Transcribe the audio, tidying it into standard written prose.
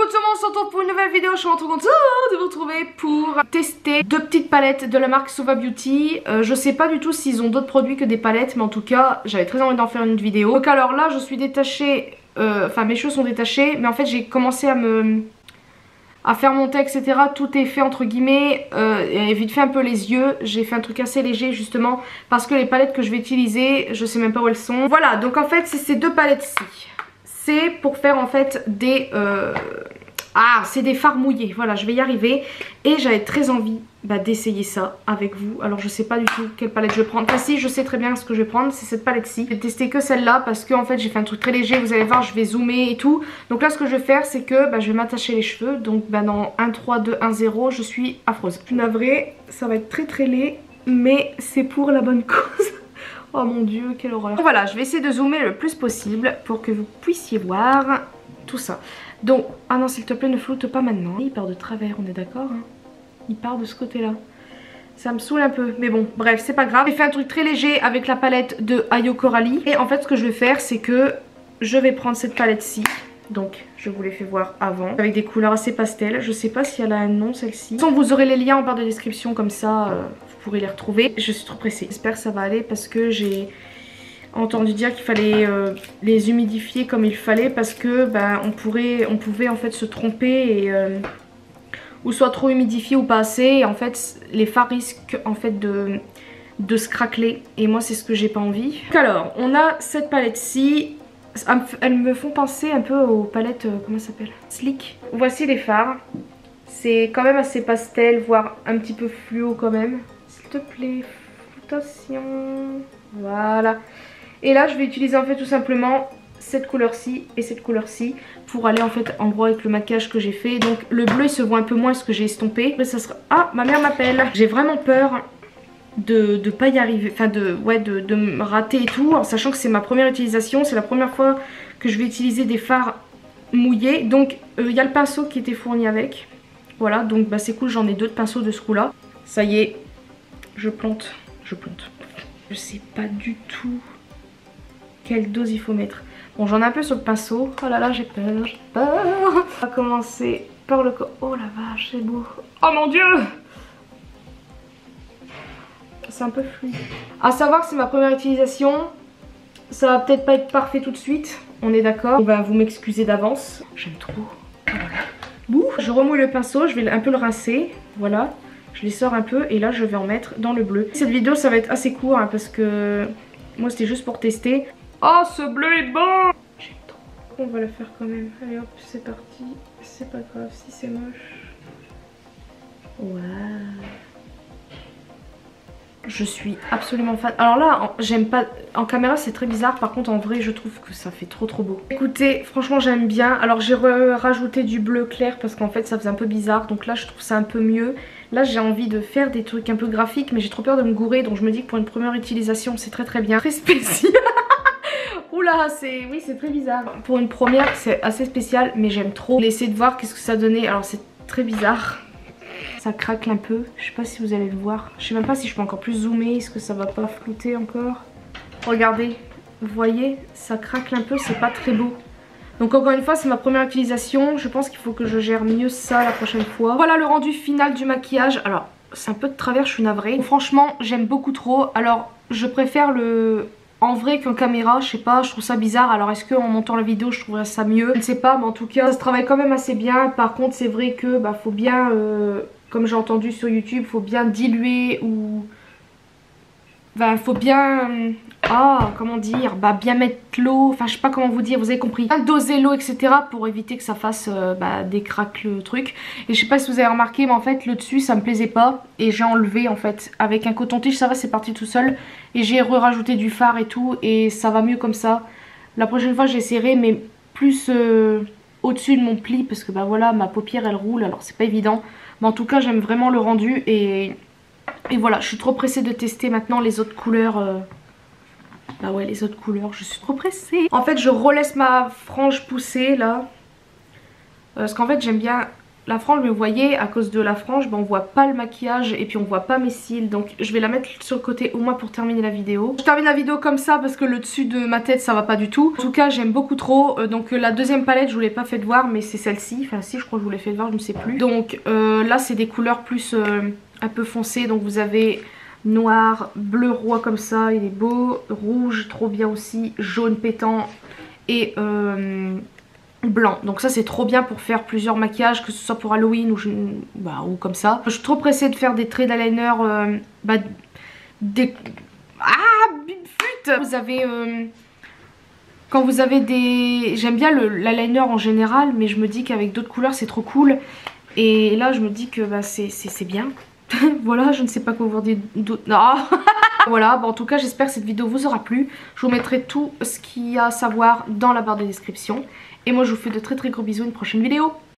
Coucou tout le monde, on se retrouve pour une nouvelle vidéo. Je suis trop contente de vous retrouver pour tester deux petites palettes de la marque Sova Beauty. Je sais pas du tout s'ils ont d'autres produits que des palettes, mais en tout cas j'avais très envie d'en faire une vidéo. Donc alors là je suis détachée, enfin mes cheveux sont détachés, mais en fait j'ai commencé à faire monter etc. Tout est fait entre guillemets, et vite fait un peu les yeux. J'ai fait un truc assez léger justement parce que les palettes que je vais utiliser je sais même pas où elles sont. Voilà, donc en fait c'est ces deux palettes-ci. C'est pour faire en fait des c'est des fards mouillés. Voilà, je vais y arriver. Et j'avais très envie d'essayer ça avec vous. Alors je sais pas du tout quelle palette je vais prendre. Enfin si, je sais très bien ce que je vais prendre, c'est cette palette-ci. Je vais tester que celle-là parce que en fait j'ai fait un truc très léger. Vous allez voir, je vais zoomer et tout. Donc là ce que je vais faire c'est que je vais m'attacher les cheveux. Donc dans 1, 3, 2, 1, 0, je suis affreuse. Je suis navrée, ça va être très très laid, mais c'est pour la bonne cause. Oh mon dieu, quelle horreur. Donc voilà, je vais essayer de zoomer le plus possible pour que vous puissiez voir tout ça. Donc, ah non s'il te plaît ne floute pas maintenant. Il part de travers, on est d'accord hein. Il part de ce côté là. Ça me saoule un peu, mais bon, bref, c'est pas grave. J'ai fait un truc très léger avec la palette de Ayo Coralie. Et en fait ce que je vais faire c'est que je vais prendre cette palette-ci. Donc je vous l'ai fait voir avant, avec des couleurs assez pastel. Je sais pas si elle a un nom celle-ci. De toute façon vous aurez les liens en barre de description, comme ça vous pourrez les retrouver. Je suis trop pressée, j'espère que ça va aller parce que j'ai entendu dire qu'il fallait les humidifier comme il fallait, parce que on pouvait en fait se tromper et ou soit trop humidifié ou pas assez, et en fait les fards risquent en fait de se craqueler, et moi c'est ce que j'ai pas envie. Donc alors on a cette palette-ci. Elles me font penser un peu aux palettes, comment ça s'appelle, Sleek. Voici les fards. C'est quand même assez pastel, voire un petit peu fluo quand même. S'il te plaît, attention. Voilà. Et là je vais utiliser en fait tout simplement cette couleur-ci et cette couleur-ci pour aller en fait en gros avec le maquillage que j'ai fait. Donc le bleu il se voit un peu moins parce que j'ai estompé. Après ça sera... Ah, ma mère m'appelle. J'ai vraiment peur de pas y arriver, enfin de me rater et tout, en sachant que c'est ma première utilisation, c'est la première fois que je vais utiliser des fards mouillés. Donc il y a le pinceau qui était fourni avec, voilà, donc c'est cool, j'en ai deux de pinceaux de ce coup là. Ça y est, je plante. Je sais pas du tout quelle dose il faut mettre. Bon, j'en ai un peu sur le pinceau. Oh là là, j'ai peur. On va commencer par le corps. Oh la vache, c'est beau. Oh mon dieu, c'est un peu fluide. À savoir que c'est ma première utilisation, ça va peut-être pas être parfait tout de suite, on est d'accord. Vous m'excusez d'avance. J'aime trop. Voilà. Bouh, je remouille le pinceau, je vais un peu le rincer. Voilà, je les sors un peu et là je vais en mettre dans le bleu. Cette vidéo ça va être assez court hein, parce que moi c'était juste pour tester. Oh ce bleu est bon. J'aime trop. On va le faire quand même. Allez hop, c'est parti. C'est pas grave si c'est moche. Waouh. Je suis absolument fan. Alors là, j'aime pas... En caméra, c'est très bizarre. Par contre, en vrai, je trouve que ça fait trop beau. Écoutez, franchement, j'aime bien. Alors, j'ai rajouté du bleu clair parce qu'en fait, ça faisait un peu bizarre. Donc là, je trouve ça un peu mieux. Là, j'ai envie de faire des trucs un peu graphiques, mais j'ai trop peur de me gourer. Donc, je me dis que pour une première utilisation, c'est très bien. Très spécial. Oula, oui, c'est très bizarre. Pour une première, c'est assez spécial, mais j'aime trop. Je vais essayer de voir qu'est-ce que ça donnait. Alors, c'est très bizarre. Ça craque un peu, je sais pas si vous allez le voir. Je sais même pas si je peux encore plus zoomer, est-ce que ça va pas flouter encore. Regardez, vous voyez, ça craque un peu, c'est pas très beau. Donc encore une fois, c'est ma première utilisation, je pense qu'il faut que je gère mieux ça la prochaine fois. Voilà le rendu final du maquillage. Alors, c'est un peu de travers, je suis navrée. Franchement, j'aime beaucoup trop. Alors, je préfère le... En vrai qu'en caméra, je sais pas, je trouve ça bizarre. Alors est-ce qu'en montant la vidéo je trouverais ça mieux? Je ne sais pas, mais en tout cas ça se travaille quand même assez bien. Par contre c'est vrai que faut bien, comme j'ai entendu sur YouTube, faut bien diluer ou... faut bien... comment dire, bien mettre l'eau, enfin je sais pas comment vous dire, vous avez compris. Bien doser l'eau etc pour éviter que ça fasse des craques le truc. Et je sais pas si vous avez remarqué, mais en fait le dessus ça me plaisait pas et j'ai enlevé en fait avec un coton-tige, ça va, c'est parti tout seul. Et j'ai rajouté du fard et tout et ça va mieux comme ça. La prochaine fois j'essaierai, mais plus au-dessus de mon pli parce que voilà, ma paupière elle roule, alors c'est pas évident. Mais en tout cas j'aime vraiment le rendu et voilà, je suis trop pressée de tester maintenant les autres couleurs. Ouais, les autres couleurs, je suis trop pressée. En fait je relaisse ma frange pousser là, parce qu'en fait j'aime bien la frange, mais vous voyez, à cause de la frange, on voit pas le maquillage et puis on voit pas mes cils. Donc je vais la mettre sur le côté au moins pour terminer la vidéo. Je termine la vidéo comme ça parce que le dessus de ma tête ça va pas du tout. En tout cas j'aime beaucoup trop. Donc la deuxième palette je vous l'ai pas fait voir, mais c'est celle-ci. Enfin si, je crois que je vous l'ai fait voir, je ne sais plus. Donc là c'est des couleurs plus un peu foncées. Donc vous avez noir, bleu roi comme ça, il est beau. Rouge, trop bien aussi. Jaune pétant et blanc. Donc ça c'est trop bien pour faire plusieurs maquillages, que ce soit pour Halloween ou comme ça. Je suis trop pressée de faire des traits d'eyeliner vous avez quand vous avez des... J'aime bien l'eyeliner en général, mais je me dis qu'avec d'autres couleurs c'est trop cool. Et là je me dis que c'est bien. Voilà, je ne sais pas quoi vous dire d'autre. Non. Voilà, en tout cas j'espère que cette vidéo vous aura plu. Je vous mettrai tout ce qu'il y a à savoir dans la barre de description. Et moi je vous fais de très très gros bisous, une prochaine vidéo.